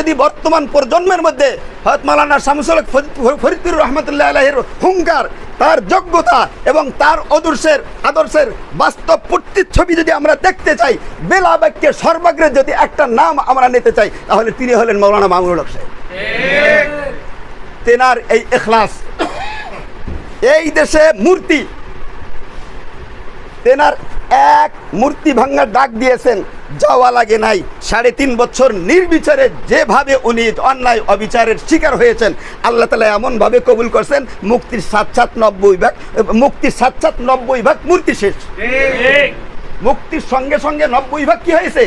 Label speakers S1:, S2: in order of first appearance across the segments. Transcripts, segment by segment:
S1: যদি বর্তমান প্রজন্মের মধ্যে হযরত মাওলানা শামসুল হক ফরিদপুর রহমতুল্লাহ আলাইহির হুঙ্কার, তার যোগ্যতা এবং তার আদর্শের বাস্তব প্রতিচ্ছবি যদি আমরা দেখতে চাই, বেলা বাক্যে সর্বাগ্রে যদি একটা নাম আমরা নিতে চাই, তাহলে তিনি হলেন মাওলানা মামুনুল হক সাহেব। তেনার এই ইখলাস, এই দেশে মূর্তি, তেনার এক মূর্তি ভাঙ্গার ডাক দিয়েছেন, যাওয়া লাগে নাই। 3.5 বছর নির্বিচারে যেভাবে উনি অন্যায় অবিচারের শিকার হয়েছেন, আল্লাহ তাআলা এমনভাবে কবুল করছেন, মুক্তির সাত 90 ভাগ মূর্তি শেষ। মুক্তির সঙ্গে সঙ্গে 90 ভাগ কি হয়েছে?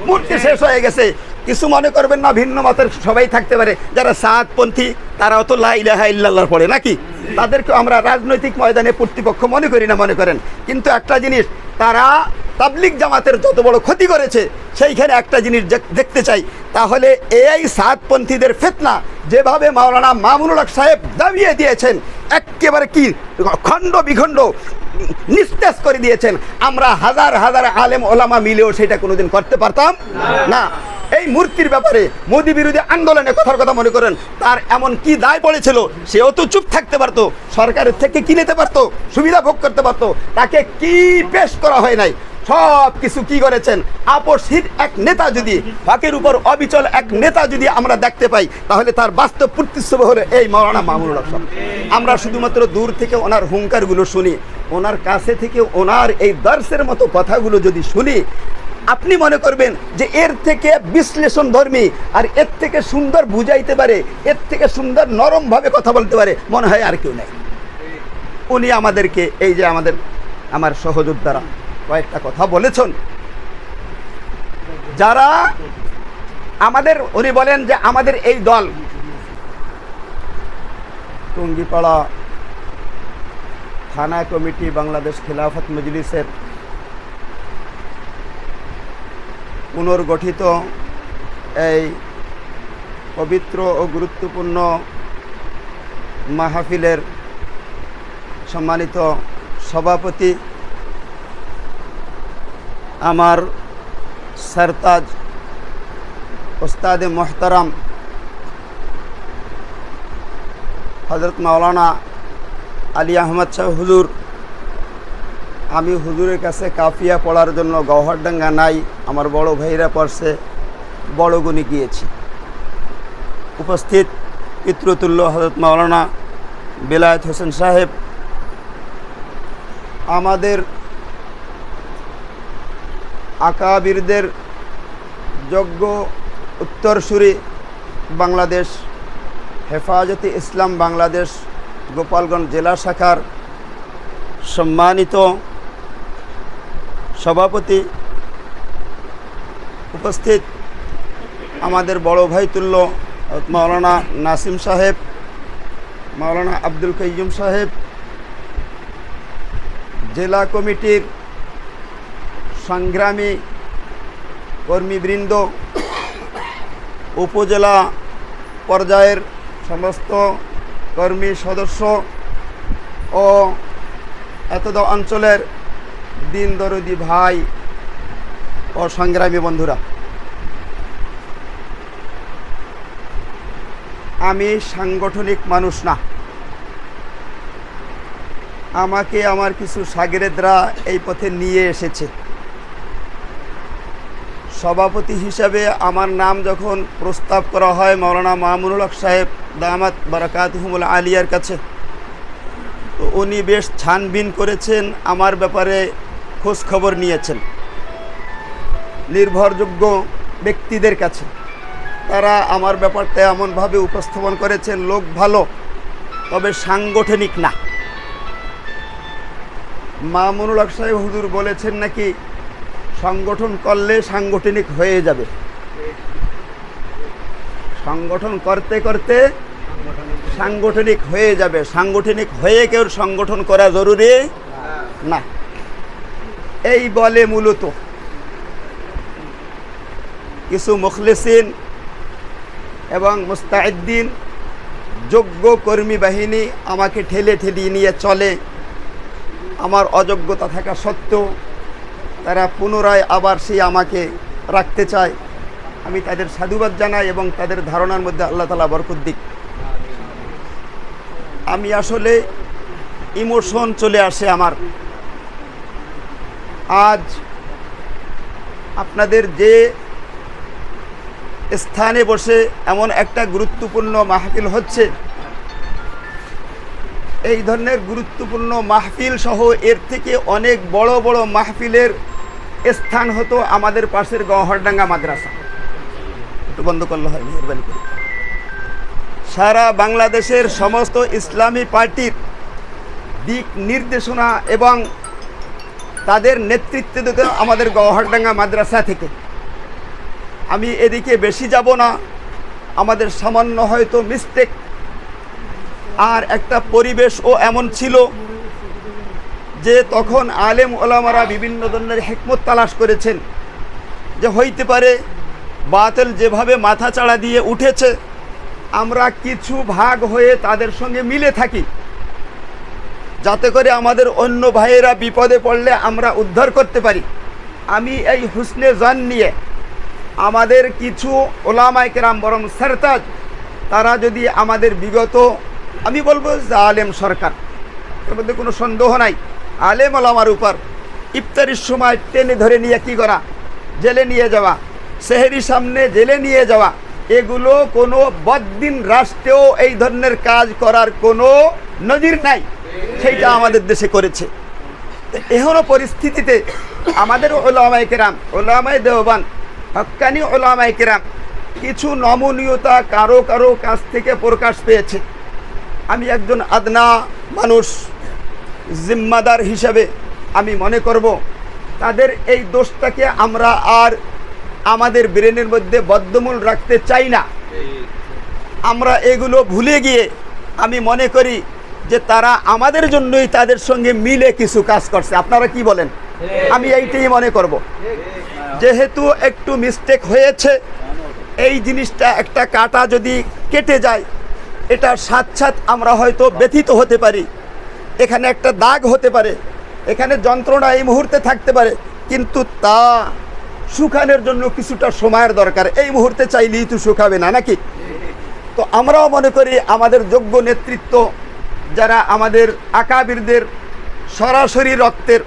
S1: মূর্তি শেষ হয়ে গেছে। কিছু মনে করবেন না, ভিন্ন মতের সবাই থাকতে পারে, যারা সাতপন্থী তারাও তো লা ইলাহা ইল্লাল্লাহ পড়ে নাকি? তাদেরকে আমরা রাজনৈতিক ময়দানে প্রতিপক্ষ মনে করি না, মনে করেন। কিন্তু একটা জিনিস, তারা তাবলিগ জামাতের যত বড় ক্ষতি করেছে, সেইখানে একটা জিনিস দেখতে চাই, তাহলে এই সাতপন্থীদের ফিতনা যেভাবে মাওলানা মামুনুল হক সাহেব দাবিয়ে দিয়েছেন, একেবারে কি খণ্ড বিখণ্ড নিস্তেজ করে দিয়েছেন, আমরা হাজার হাজার আলেম ওলামা মিলেও সেটা কোনোদিন করতে পারতাম না। এই মূর্তির ব্যাপারে মোদি বিরোধী আন্দোলনে কথার কথা মনে করেন, তার এমন কি দায় পড়েছিল, সেও তো চুপ থাকতে পারতো, সরকারের থেকে কি নিতে পারতো, সুবিধা ভোগ করতে পারতো, তাকে কি পেশ করা হয় নাই, সব কিছু কি করেছেন। আপসহীন এক নেতা যদি, হকের উপর অবিচল এক নেতা যদি আমরা দেখতে পাই, তাহলে তার বাস্তব প্রতিচ্ছবি হলো এই মাওলানা মামুনুল হক সাহেব। আমরা শুধুমাত্র দূর থেকে ওনার হুঙ্কারগুলো শুনি, ওনার কাছে থেকে ওনার এই দর্শের মতো কথাগুলো যদি শুনি, আপনি মনে করবেন যে এর থেকে বিশ্লেষণ ধর্মী আর এর থেকে সুন্দর বুঝাইতে পারে, এর থেকে সুন্দর নরমভাবে কথা বলতে পারে, মনে হয় আর কেউ নেই। উনি আমাদেরকে এই যে আমার সহযোদ্ধারা কয়েকটা কথা বলেছেন, যারা উনি বলেন যে আমাদের এই দল টুঙ্গিপাড়া থানা কমিটি বাংলাদেশ খিলাফত মজলিসের পুনর্গঠিত এই পবিত্র ও গুরুত্বপূর্ণ মাহফিলের সম্মানিত সভাপতি, আমার সরতাজ ওস্তাদে মোহতারাম হযরত মাওলানা আলী আহমদ শাহ হুজুর, আমি হুজুরের কাছে কাফিয়া পড়ার জন্য গওহরডাঙ্গা নাই, আমার বড় ভাইরা পড়ছে, বড় গুণী গিয়েছি। উপস্থিত পিতৃতুল্য হযরত মাওলানা বেলায়েত হোসেন সাহেব, আমাদের আকাবিরদের যোগ্য উত্তরসূরি, বাংলাদেশ হেফাজতে ইসলাম বাংলাদেশ গোপালগঞ্জ জেলা শাখার সম্মানিত সভাপতি, উপস্থিত আমাদের বড় ভাই তুল্য মাওলানা নাসিম সাহেব, মাওলানা আব্দুল কাইয়ুম সাহেব, জেলা কমিটির সংগ্রামী কর্মীবৃন্দ, উপজেলা পর্যায়ের সমস্ত কর্মী সদস্য ও এতদ অঞ্চলের দিন দরদি ভাই ও সংগ্রামী বন্ধুরা, আমি সাংগঠনিক মানুষ না, আমাকে আমার কিছু শাগিরেদরা এই পথে নিয়ে এসেছে। সভাপতি হিসাবে আমার নাম যখন প্রস্তাব করা হয় মাওলানা মামুনুল হক সাহেব দামাত বারাকাতুহুমুল আলিয়ার কাছে, তো উনি বেশ ছানবিন করেছেন, আমার ব্যাপারে খোঁজ খবর নিয়েছেন নির্ভরযোগ্য ব্যক্তিদের কাছে। তারা আমার ব্যাপারটা এমনভাবে উপস্থাপন করেছেন, লোক ভালো তবে সাংগঠনিক না। মামুনুল হক সাহেব হুজুর বলেছেন নাকি সংগঠন করলে সাংগঠনিক হয়ে যাবে, সংগঠন করতে করতে সাংগঠনিক হয়ে যাবে, সাংগঠনিক হয়ে কেউ সংগঠন করা জরুরি না। এই বলে মূলত কিছু মুখলিসিন এবং মুস্তাইদ্দিন যোগ্য কর্মী বাহিনী আমাকে ঠেলে ঠেলিয়ে নিয়ে চলে। আমার অযোগ্যতা থাকা সত্ত্বেও তারা পুনরায় আবার সেই আমাকে রাখতে চায়। আমি তাদের সাধুবাদ জানাই এবং তাদের ধারণার মধ্যে আল্লাহ তাআলা বরকত দিক। আমি আসলে ইমোশন চলে আসে আমার। আজ আপনাদের যে স্থানে বসে এমন একটা গুরুত্বপূর্ণ মাহফিল হচ্ছে, এই ধরনের গুরুত্বপূর্ণ মাহফিল সহ এর থেকে অনেক বড় বড় মাহফিলের স্থান হতো আমাদের পাশের গওহরডাঙ্গা মাদ্রাসা। একটু বন্ধ করলে হয়, মেহরবানি করে। সারা বাংলাদেশের সমস্ত ইসলামী পার্টির দিক নির্দেশনা এবং তাদের নেতৃত্বে দিত আমাদের গওহরডাঙ্গা মাদ্রাসা থেকে। আমি এদিকে বেশি যাব না, আমাদের সামান্য হয়তো মিস্টেক। আর একটা পরিবেশও এমন ছিল যে তখন আলেম ওলামারা বিভিন্ন ধরনের হিকমত তালাশ করেছেন যে হইতে পারে বাতিল যেভাবে মাথা চাড়া দিয়ে উঠেছে, আমরা কিছু ভাগ হয়ে তাদের সঙ্গে মিলে থাকি, যাতে করে আমাদের অন্য ভাইয়েরা বিপদে পড়লে আমরা উদ্ধার করতে পারি। আমি এই হুসনে জান নিয়ে আমাদের কিছু ওলামায়ে কেরাম বরং সারতাজ, তারা যদি আমাদের বিগত, আমি বলবো জালেম সরকার, এর মধ্যে কোনো সন্দেহ নাই, আলেম ওলামার উপর ইফতারির সময় টেনে ধরে নিয়ে কী করা, জেলে নিয়ে যাওয়া, সেহেরি সামনে জেলে নিয়ে যাওয়া, এগুলো কোনো বদ্দিন রাষ্ট্রেও এই ধরনের কাজ করার কোনো নজির নাই। সেইটা আমাদের দেশে করেছে। এখনো পরিস্থিতিতে আমাদের ওলামায়ে কেরাম, ওলামায়ে দেওবান, হক্কানি ওলামায়ে কেরাম কিছু নমনীয়তা কারো কারো কাছ থেকে প্রকাশ পেয়েছে। আমি একজন আদনা মানুষ, জিম্মাদার হিসাবে আমি মনে করব তাদের এই দোষটাকে আমরা আর আমাদের ব্রেনের মধ্যে বদ্ধমূল রাখতে চাই না। আমরা এগুলো ভুলে গিয়ে আমি মনে করি যে তারা আমাদের জন্যই তাদের সঙ্গে মিলে কিছু কাজ করছে। আপনারা কি বলেন? আমি এইটাই মনে করব। যেহেতু একটু মিস্টেক হয়েছে, এই জিনিসটা একটা কাটা যদি কেটে যায়, এটার সাথে সাথে আমরা হয়তো ব্যথিত হতে পারি, এখানে একটা দাগ হতে পারে, এখানে যন্ত্রণা এই মুহূর্তে থাকতে পারে, কিন্তু তা শুকানোর জন্য কিছুটা সময়ের দরকার। এই মুহূর্তে চাইলেই তো শুকাবে না, নাকি? তো আমরাও মনে করি আমাদের যোগ্য নেতৃত্ব যারা আমাদের আকাবিরদের সরাসরি রক্তের,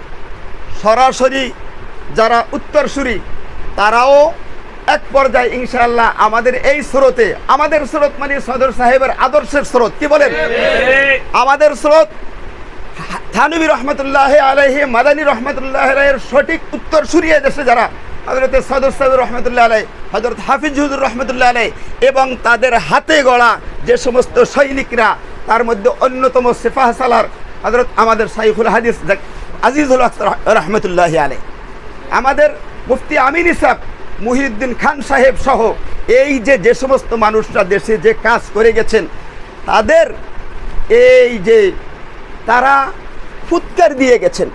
S1: সরাসরি যারা উত্তরসূরি, তারাও এক পর্যায়ে ইনশাআল্লাহ আমাদের এই স্রোতে, আমাদের স্রোত মানে সদর সাহেবের আদর্শের স্রোত, কি বলেন? আমাদের স্রোত থানভী রহমতুল্লাহ আলাইহি, মাদানী রহমতুল্লাহ আলাইহির সঠিক উত্তরসূরি দেশে যারা, হযরত সদর সাহেব রহমতুল্লাহ আলাইহি, হযরত হাফিজ হুজুর রহমতুল্লাহ আলাইহি এবং তাদের হাতে গড়া যে সমস্ত সৈনিকরা, তার মধ্যে অন্যতম সিপাহ সালার হযরত আমাদের শাইখুল হাদিস আজিজুল হক রহমতুল্লাহ আলাইহি, আমাদের মুফতি আমিন ইসাব মুহিউদ্দিন খান সাহেব সহ এই যে সমস্ত মানুষরা দেশে যে কাজ করে গেছেন, তাদের এই যে তারা ফুৎকার দিয়ে গেছেন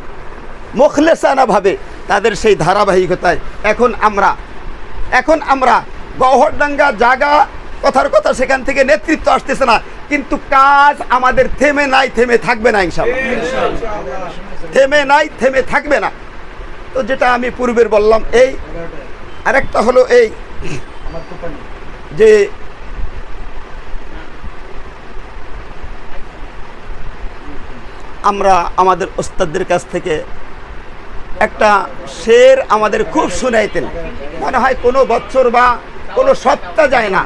S1: মুখলেসানাভাবে, তাদের সেই ধারাবাহিকতায় এখন আমরা গওহরডাঙ্গা জায়গা কথার কথা, সেখান থেকে নেতৃত্ব আসতেছে না, কিন্তু কাজ আমাদের থেমে নাই, থেমে থাকবে না ইনশাআল্লাহ, থেমে নাই, থেমে থাকবে না। তো যেটা আমি পূর্বের বললাম, এই আরেকটা হলো এই যে আমরা আমাদের ওস্তাদদের কাছ থেকে একটা শের আমাদের খুব শুনাইতেন, মনে হয় কোনো বছর বা কোনো সপ্তাহ যায় না।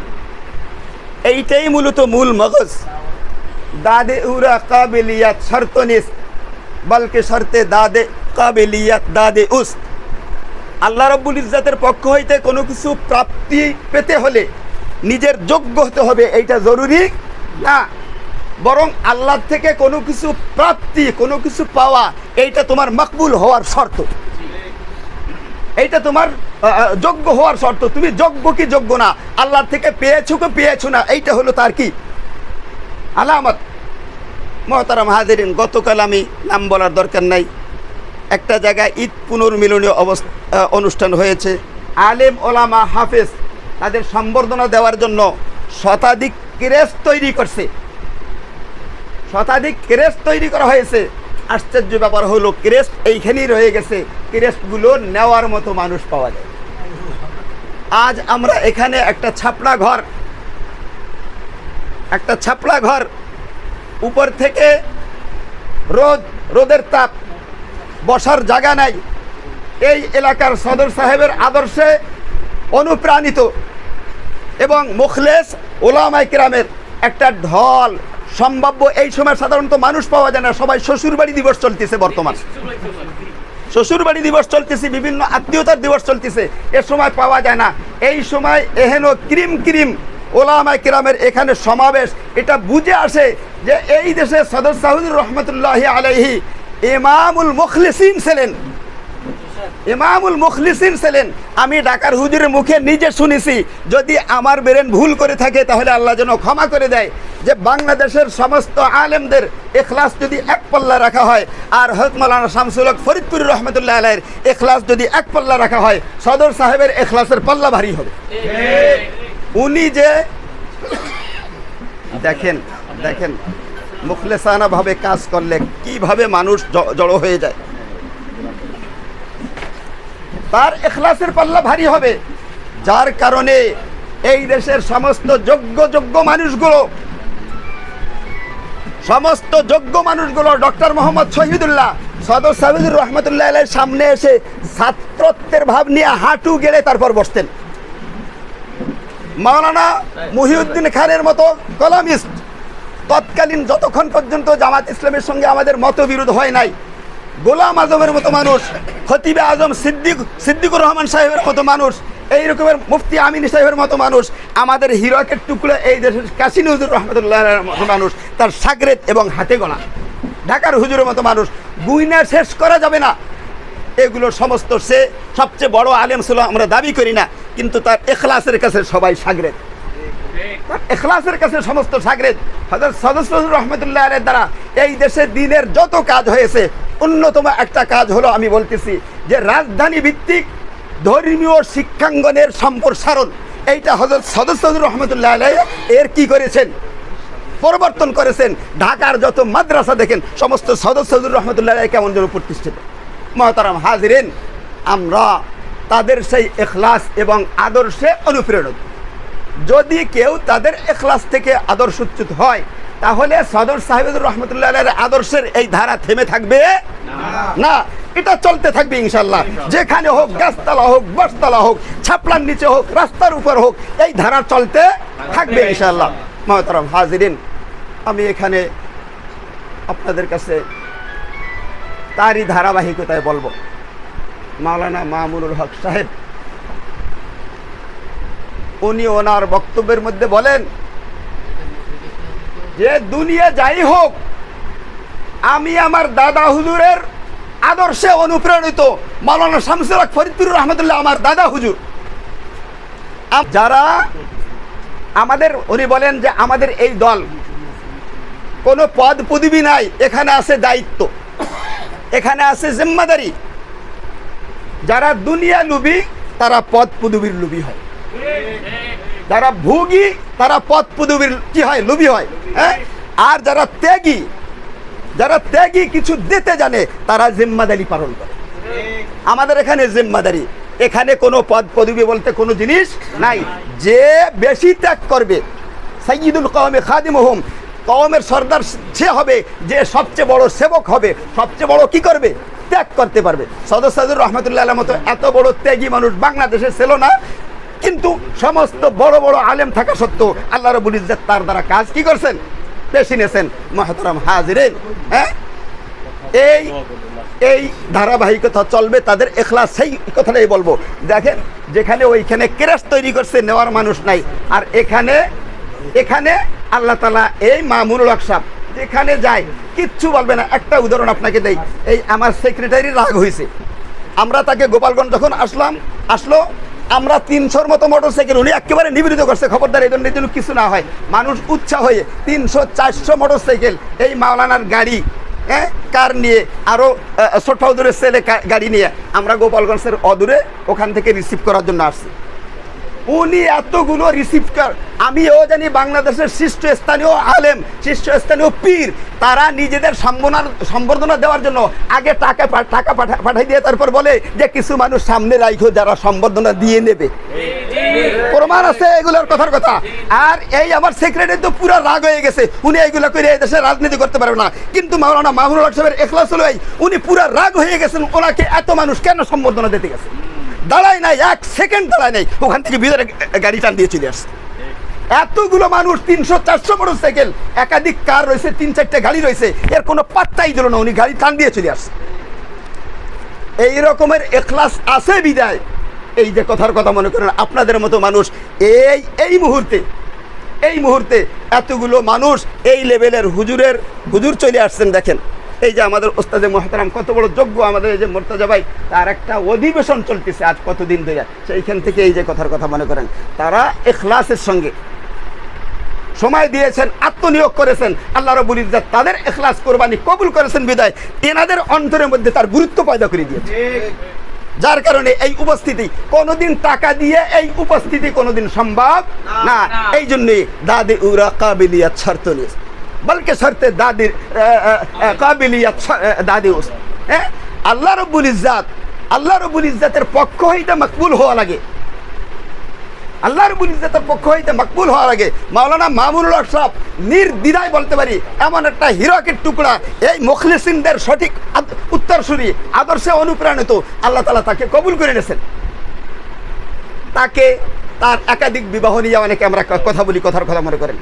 S1: এইটাই মূলত মূল মগজ। দাদে উরা কাবিলিয়াত শর্তনিস বলকে শর্তে দাদে কাবিলিয়াত দাদে উস। আল্লাহ রাব্বুল ইজ্জাতের পক্ষ হইতে কোনো কিছু প্রাপ্তি পেতে হলে নিজের যোগ্য হতে হবে, এইটা জরুরি না, বরং আল্লাহ থেকে কোনো কিছু প্রাপ্তি, কোনো কিছু পাওয়া, এইটা তোমার মকবুল হওয়ার শর্ত, এইটা তোমার যোগ্য হওয়ার শর্ত। তুমি যোগ্য কি যোগ্য না, আল্লাহ থেকে পেয়েছো কি পেয়েছো না, এইটা হলো তার কি আলামত। মহতারাম হাজিরিন, গতকাল আমি নাম বলার দরকার নাই, একটা জায়গায় ঈদ পুনর্মিলনীয় অনুষ্ঠান হয়েছে। আলেম ওলামা হাফেজ তাদের সম্বর্ধনা দেওয়ার জন্য শতাধিক ক্রেস্ট তৈরি করছে, শতাধিক ক্রেস্ট তৈরি করা হয়েছে। আশ্চর্য ব্যাপার হলো ক্রেস্ট এইখানেই রয়ে গেছে, ক্রেস্টগুলো নেওয়ার মতো মানুষ পাওয়া যায়। আজ আমরা এখানে একটা ছাপড়া ঘর উপর থেকে রোদের তাপ, বসার জায়গা নাই। এই এলাকার সদর সাহেবের আদর্শে অনুপ্রাণিত এবং মুখলেস ওলামায়ে কেরামের একটা ঢল সম্ভাব্য। এই সময় সাধারণত মানুষ পাওয়া যায় না, সবাই শ্বশুরবাড়ি দিবস চলতেছে, বর্তমান শ্বশুরবাড়ি দিবস চলতেছে, বিভিন্ন আত্মীয়তার দিবস চলতেছে, এ সময় পাওয়া যায় না। এই সময় এহেন ক্রিম ওলামায়ে কেরামের এখানে সমাবেশ, এটা বুঝে আসে যে এই দেশে সদর সাহুদ রহমতুল্লাহি আলাইহি ইমামুল মুখলিসিন ছিলেন। আমি ঢাকার হুজুরের মুখে নিজে শুনেছি, যদি আমার ব্রেন ভুল করে থাকে তাহলে আল্লাহ যেন ক্ষমা করে দেয়, যে বাংলাদেশের সমস্ত আলেমদের ইখলাস যদি এক পাল্লা রাখা হয় আর হযরত মাওলানা শামসুল হক ফরিদপুরি রহমতুল্লাহ আলাইহির ইখলাস যদি এক পাল্লা রাখা হয়, সদর সাহেবের ইখলাসের পাল্লা ভারী হবে। উনি যে দেখেন মুখলেসানা ভাবে কাজ করলে কিভাবে মানুষ জড়ো হয়ে যায়, তার ইখলাসের পাল্লা ভারী হবে। যার কারণে এই দেশের সমস্ত যোগ্য মানুষগুলো ডক্টর মোহাম্মদ শহীদুল্লাহ সদর সাহেবুর রহমতুল্লাহ আলাইহির সামনে এসে ছাত্রত্বের ভাব নিয়ে হাঁটু গেড়ে তারপর বসতেন। মাওলানা মুহিউদ্দিন খানের মতো কলামিস্ট তৎকালীন যতক্ষণ পর্যন্ত জামাত ইসলামের সঙ্গে আমাদের মতবিরোধ হয় নাই, গোলাম আজমের মতো মানুষ, খতিবে আজম সিদ্দিকুর রহমান সাহেবের মতো মানুষ, এই রকমের মুফতি আমিন সাহেবের মতো মানুষ, আমাদের হিরকের টুকরো এই দেশের কাশী নজরুল রহমতুল্লাহের মতো মানুষ, তার সাগরেদ এবং হাতে গোনা ঢাকার হুজুরের মতো মানুষ, গুইনা শেষ করা যাবে না। এগুলো সমস্ত সে সবচেয়ে বড় আলেম ছিল আমরা দাবি করি না, কিন্তু তার ইখলাসের কাছে সবাই সাগরেদ, ইখলাসের কাছে সমস্ত সাগরেদ। হযরত সদর রহমতুল্লাহ আলাইহির দ্বারা এই দেশে দ্বীনের যত কাজ হয়েছে, অন্যতম একটা কাজ হলো, আমি বলতেছি যে রাজধানী ভিত্তিক ধর্মীয় শিক্ষাঙ্গনের সম্প্রসারণ। এইটা হযরত সদর রহমতুল্লাহ আলাইহি এর কি করেছেন, পরিবর্তন করেছেন। ঢাকার যত মাদ্রাসা দেখেন সমস্ত সদর রহমতুল্লাহ আলাইহি কেমন যেন প্রতিষ্ঠিত। মুহতারাম হাজিরিন, আমরা তাদের সেই ইখলাস এবং আদর্শে অনুপ্রেরণা। যদি কেউ তাদের ইখলাস থেকে আদর্শচ্যুত হয়, তাহলে সদর সাহেবুর রহমতুল্লাহ আলাইহির আদর্শের এই ধারা থেমে থাকবে না, এটা চলতে থাকবে ইনশাল্লাহ। যেখানে হোক, গাছতলা হোক, বসতলা হোক, ছাপলার নিচে হোক, রাস্তার উপর হোক, এই ধারা চলতে থাকবে ইনশাল্লাহ। মুহতারাম হাজিরিন, আমি এখানে আপনাদের কাছে তারই ধারাবাহিকতায় বলবো। মাওলানা মামুনুল হক সাহেব উনি ওনার বক্তব্যের মধ্যে বলেন যে দুনিয়া যাই হোক, আমি আমার দাদা হুজুরের আদর্শে অনুপ্রাণিত। মাওলানা শামসুল হক ফরিদপুরি রহমতুল্লাহ আমার দাদা হুজুর। যারা আমাদের, উনি বলেন যে আমাদের এই দল কোনো পদ পদবি নাই, এখানে আছে দায়িত্ব, এখানে আছে জিম্মাদারি। যারা দুনিয়া লুবি তারা পদ পদবীর লুবি হয়, যারা ভোগী তারা পদ পদবীর কি হয়, লুবি হয়। হ্যাঁ, আর যারা ত্যাগী কিছু দিতে জানে তারা জিম্মাদারি পালন করে। আমাদের এখানে জিম্মাদারি, এখানে কোনো পদ পদবী বলতে কোনো জিনিস নাই। যে বেশি ত্যাগ করবে, সাইয়্যিদুল কওমে খাদিমুহুম, কওমের সর্দার সে হবে যে সবচেয়ে বড় সেবক হবে, সবচেয়ে বড় কি করবে, ত্যাগ করতে পারবে। সদর সাহেবুর রহমতুল্লাহ আলাইহির মতো এত বড় ত্যাগী মানুষ বাংলাদেশে ছিল না, কিন্তু সমস্ত বড় বড় আলেম থাকা সত্ত্বেও আল্লাহ রাব্বুল ইজ্জত তার দ্বারা কাজ কি করছেন, পেশি নিয়েছেন। মুহতারাম হাজিরিন, হ্যাঁ, এই ধারাবাহিকতা চলবে তাদের ইখলাস, সেই কথাটাই বলবো। দেখেন, যেখানে ওইখানে ক্রেশ তৈরি করছে, নেওয়ার মানুষ নাই, আর এখানে আল্লাহ তাআলা এই মামুনুল হক সাহেব যেখানে যায় কিচ্ছু বলবে না। একটা উদাহরণ আপনাকে দেই, এই আমার সেক্রেটারি রাগ হয়েছে, আমরা তাকে গোপালগঞ্জ যখন আসলো, আমরা 300-র মতো মোটরসাইকেল, উনি একেবারে নিবৃত করছে, খবরদার এই জন্য কিছু না হয়। মানুষ উৎসাহ হয়ে 300-400 মোটরসাইকেল, এই মাওলানার গাড়ি, হ্যাঁ, কার নিয়ে, আরও ছোট অদূরের ছেলে গাড়ি নিয়ে আমরা গোপালগঞ্জের অদূরে ওখান থেকে রিসিভ করার জন্য আসছি। উনি এতগুলো রিসিভ আমিও জানি বাংলাদেশের শীর্ষস্থানীয় আলেম, শীর্ষস্থানীয় পীর, তারা নিজেদের সম্বর্ধনা দেওয়ার জন্য আগে টাকা পাঠাই দিয়ে তারপর বলে যে কিছু মানুষ সামনে রাখো যারা সম্বর্ধনা দিয়ে নেবে। প্রমাণ আছে এগুলোর কথার কথা। আর এই আমার সেক্রেটারি তো পুরো রাগ হয়ে গেছে, উনি এইগুলো করে এই দেশে রাজনীতি করতে পারবে না। কিন্তু মাওলানা মামুনুল হক সাহেবের এখলাস হলো এই, উনি পুরো রাগ হয়ে গেছেন, ওনাকে এত মানুষ কেন সম্বর্ধনা দিতে গেছে? দাঁড়ায় নাই, এক সেকেন্ড দাঁড়ায় নাই, ওখান থেকে ভিতরে গাড়ি টান দিয়ে চলে আসছে। এতগুলো মানুষ, 300-400 মোটর সাইকেল, একাধিক কার রয়েছে, 3-4টা গাড়ি রয়েছে, এর কোনো পাত্তাই দিল না, উনি গাড়ি টান দিয়ে চলে আসছে। এই রকমের এখলাস আছে বিদায় এই যে কথার কথা মনে করেন আপনাদের মতো মানুষ এই মুহূর্তে এতগুলো মানুষ এই লেভেলের হুজুর চলে আসছেন। দেখেন এই যে আমাদের ওস্তাদে মোহতারাম কত বড় যোগ্য, আমাদের এই যে মোর্তাজা ভাই, তার একটা অধিবেশন চলতেছে আজ কতদিন ধরে, সেইখান থেকে এই যে কথার কথা মনে করেন তারা এখলাসের সঙ্গে সময় দিয়েছেন, আত্মনিয়োগ করেছেন। আল্লাহ রাব্বুল ইজ্জত তাদের এখলাস কোরবানি কবুল করেছেন বিদায় এনাদের অন্তরের মধ্যে তার গুরুত্ব পয়দা করে দিয়েছে। যার কারণে এই উপস্থিতি কোনোদিন টাকা দিয়ে এই উপস্থিতি কোনোদিন সম্ভব না। এই জন্যে দাদি উরা কাবিলিয়াত শর্ত নিস, বলকে শর্তে দাদির কাবিলিয়াত দাদি উস। হ্যাঁ, আল্লাহ রাব্বুল ইজ্জতের পক্ষ হইতে মকবুল হওয়া লাগে, আল্লাহ রাব্বুল ইজ্জতের পক্ষ হইতে মকবুল হওয়ার আগে মাওলানা মামুনুল হক সাহেব নির্দ্বিধায় বলতে পারি এমন একটা হীরকের টুকরা, এই মুখলিসিনদের সঠিক উত্তরসূরি, আদর্শে অনুপ্রাণিত, আল্লাহ তাআলা তাকে কবুল করে নিয়েছেন। তাকে তার একাধিক বিবাহ নিয়ে অনেকে আমরা কথা বলি, কথার কথা মনে করেন।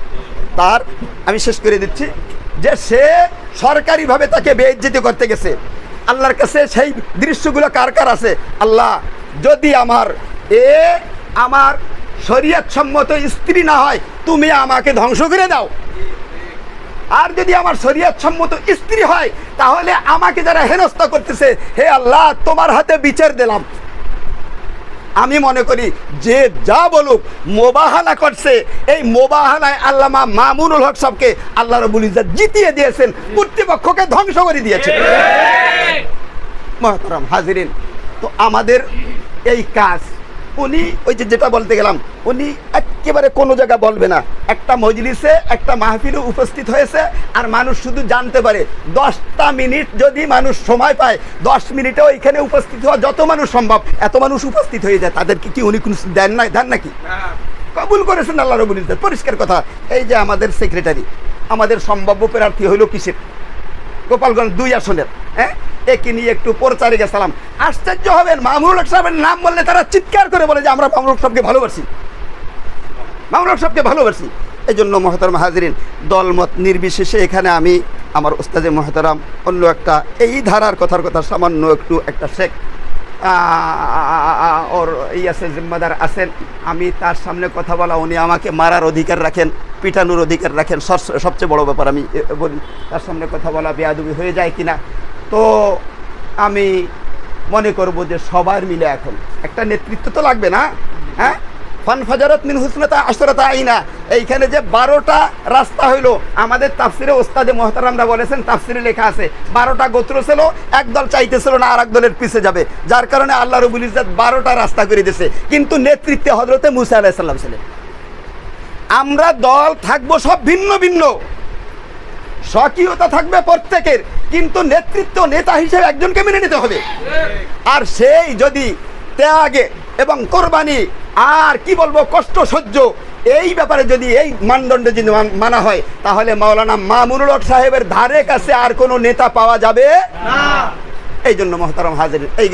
S1: তার আমি শেষ করে দিচ্ছি যে সে সরকারিভাবে তাকে বেইজ্জতি করতে গেছে। আল্লাহর কাছে সেই দৃশ্যগুলো কার কার আছে? আল্লাহ, যদি আমার শরীয়ত সম্মত স্ত্রী না হয় তুমি আমাকে ধ্বংস করে দাও, আর যদি আমার শরীয়ত সম্মত স্ত্রী হয় তাহলে আমাকে যারা হেনস্থা করতেছে, হে আল্লাহ তোমার হাতে বিচার দিলাম। আমি মনে করি যে যা বলুক মোবাহালা করছে, এই মোবাহালায় আল্লামা মামুনুল হক সাহেবকে আল্লাহ রাব্বুল ইজ্জত জিতিয়ে দিয়েছেন, কর্তৃপক্ষকে ধ্বংস করে দিয়েছেন। মুহতারাম হাজিরিন, তো আমাদের এই কাজ উনি ওই যেটা বলতে গেলাম, উনি একেবারে কোনো জায়গা বলবে না। একটা মজলিসে একটা মাহফিলে উপস্থিত হয়েছে আর মানুষ শুধু জানতে পারে 10টা মিনিট যদি মানুষ সময় পায়, 10 মিনিটেও এখানে উপস্থিত হওয়া যত মানুষ সম্ভব এত মানুষ উপস্থিত হয়ে যায়। তাদেরকে কি উনি কোনো দেন নাকি? কবুল করেছেন আল্লাহ রাব্বুল ইজ্জত, পরিষ্কার কথা। এই যে আমাদের সেক্রেটারি, আমাদের সম্ভাব্য প্রার্থী হইল কিসের? গোপালগঞ্জ 2 আসনের। হ্যাঁ, একে নিয়ে একটু প্রচারে গেছিলাম। আশ্চর্য হবেন, মামুনুল হক সাহেবের নাম বললে তারা চিৎকার করে বলে যে আমরা মামুনুল হক সাহেবকে ভালোবাসি। এই জন্য মোহতারাম হাজিরিন, দলমত নির্বিশেষে এখানে আমি আমার ওস্তাদে মোহতারাম অন্য একটা এই ধারার কথার কথা সামান্য একটা শেখ ওর আছে জিম্মাদার আছেন, আমি তার সামনে কথা বলা, উনি আমাকে মারার অধিকার রাখেন, পিটানোর অধিকার রাখেন। সবচেয়ে বড় ব্যাপার আমি বলি, তার সামনে কথা বলা বেয়াদবি হয়ে যায় কিনা। তো আমি মনে করব যে সবার মিলে এখন একটা নেতৃত্ব তো লাগবে না? হ্যাঁ, ফানফাজারাত মিন হুসনাতা আশরাতা আইনা, এইখানে যে 12টা রাস্তা হইলো, আমাদের তাফসিরে ওস্তাদে মুহতারামরা বলেছেন, তাফসিরে লেখা আছে 12টা গোত্র ছিল, একদল চাইতেছিল না আর এক দলের পিছে যাবে, যার কারণে আল্লাহ রাব্বুল ইজ্জত 12টা রাস্তা করে দিয়েছে। কিন্তু নেতৃত্বে হযরতে মুসা আলাইহিস সালাম ছিলেন। আমরা দল থাকবো সব ভিন্ন ভিন্ন, স্বকীয়তা থাকবে প্রত্যেকের, কিন্তু নেতৃত্ব নেতা হিসেবে একজনকে মেনে নিতে হবে। আর সেই যদি ত্যাগে এবং কোরবানি আর কি বলবো কষ্ট সহ্য, এই ব্যাপারে যদি এই মানদণ্ডে যদি মানা হয়, তাহলে মাওলানা মামুনুল হক সাহেবের ধারে কাছে আর কোনো নেতা পাওয়া যাবে না। এই জন্য মোহতারাম হাজির, এই